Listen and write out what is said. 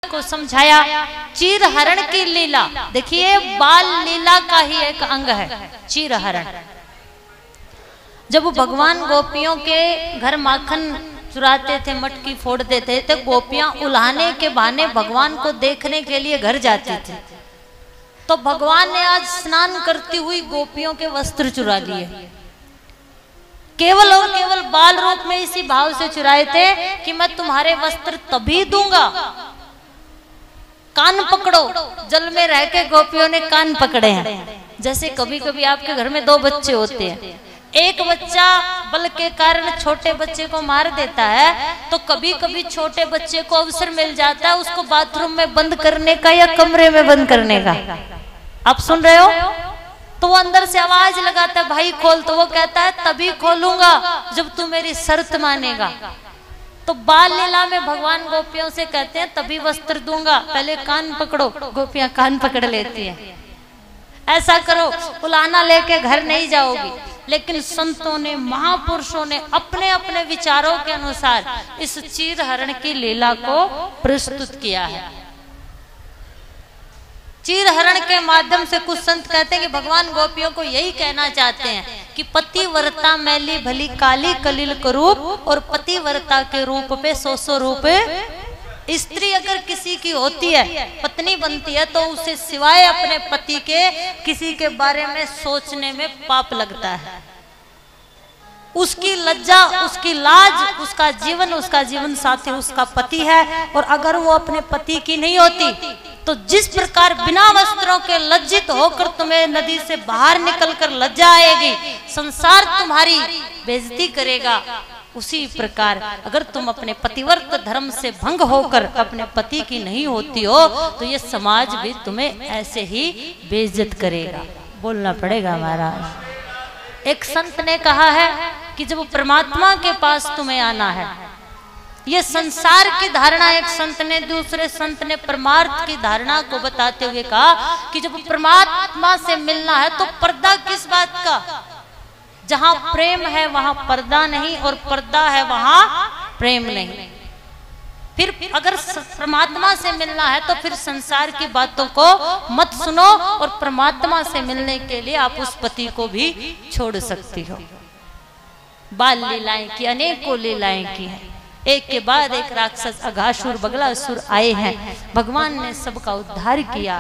आपको समझाया। चीर हरण की लीला देखिए, बाल लीला का ही एक अंग है चीर हरण। जब भगवान गोपियों के घर माखन चुराते थे, मटकी फोड़ते थे, तो गोपियां उल्हाने के बहाने भगवान को देखने के लिए घर जाती थी। तो भगवान ने आज स्नान करती हुई गोपियों के वस्त्र चुरा लिए, केवल और केवल बाल रूप में इसी भाव से चुराए थे कि मैं तुम्हारे वस्त्र तभी दूंगा। कान पकड़ो, जल में रह के गोपियों ने कान पकड़े हैं। जैसे कभी कभी आपके घर में दो बच्चे होते हैं, एक बच्चा बल के कारण छोटे बच्चे को मार देता है, तो कभी कभी छोटे बच्चे को अवसर मिल जाता है उसको बाथरूम में बंद करने का या कमरे में बंद करने का। आप सुन रहे हो? तो वो अंदर से आवाज लगाता है, भाई खोल। तो वो कहता है तभी खोलूंगा जब तू मेरी शर्त मानेगा। तो बाल लीला में भगवान गोपियों से कहते हैं तभी वस्त्र दूंगा, पहले कान पकड़ो। गोपियां कान पकड़ लेती हैं। ऐसा करो, उलाना लेके घर नहीं जाओगी। लेकिन संतों ने, महापुरुषों ने अपने अपने विचारों के अनुसार इस चीर हरण की लीला को प्रस्तुत किया है। चीर हरण के माध्यम से कुछ संत कहते हैं कि भगवान गोपियों को यही कहना चाहते हैं कि पतिव्रता मैली भली काली कलिल का रूप, और पतिव्रता के रूप पे 100 रूप। स्त्री अगर किसी की होती है, पत्नी बनती है, तो उसे सिवाय अपने पति के किसी के बारे में सोचने में पाप लगता है। उसकी लज्जा, उसकी लाज, उसका जीवन साथी उसका पति है। और अगर वो अपने पति की नहीं होती, तो जिस प्रकार बिना वस्त्रों के लज्जित होकर तुम्हें नदी से बाहर निकलकर लज्जा आएगी, संसार तुम्हारी बेइज्जती करेगा, उसी प्रकार अगर तुम अपने पतिव्रत धर्म से भंग होकर अपने पति की नहीं होती हो, तो ये समाज भी तुम्हें ऐसे ही बेइज्जत करेगा। बोलना पड़ेगा महाराज। एक संत ने कहा है कि जब परमात्मा के पास तुम्हें आना है, ये संसार की धारणा एक संत ने, दूसरे संत ने परमार्थ की धारणा को बताते हुए कहा कि जब परमात्मा से मिलना है तो पर्दा किस बात का? जहां प्रेम है वहां पर्दा नहीं, और पर्दा है वहां प्रेम नहीं। फिर अगर परमात्मा से मिलना है तो फिर संसार की बातों को मत सुनो, और परमात्मा से मिलने के लिए आप उस पति को भी छोड़ सकती हो। बाल लीलाएं की, अनेकों लीलाएं की हैं। एक के बाद एक राक्षस, अघासुर, बगलासुर आए हैं। भगवान ने सबका उद्धार किया।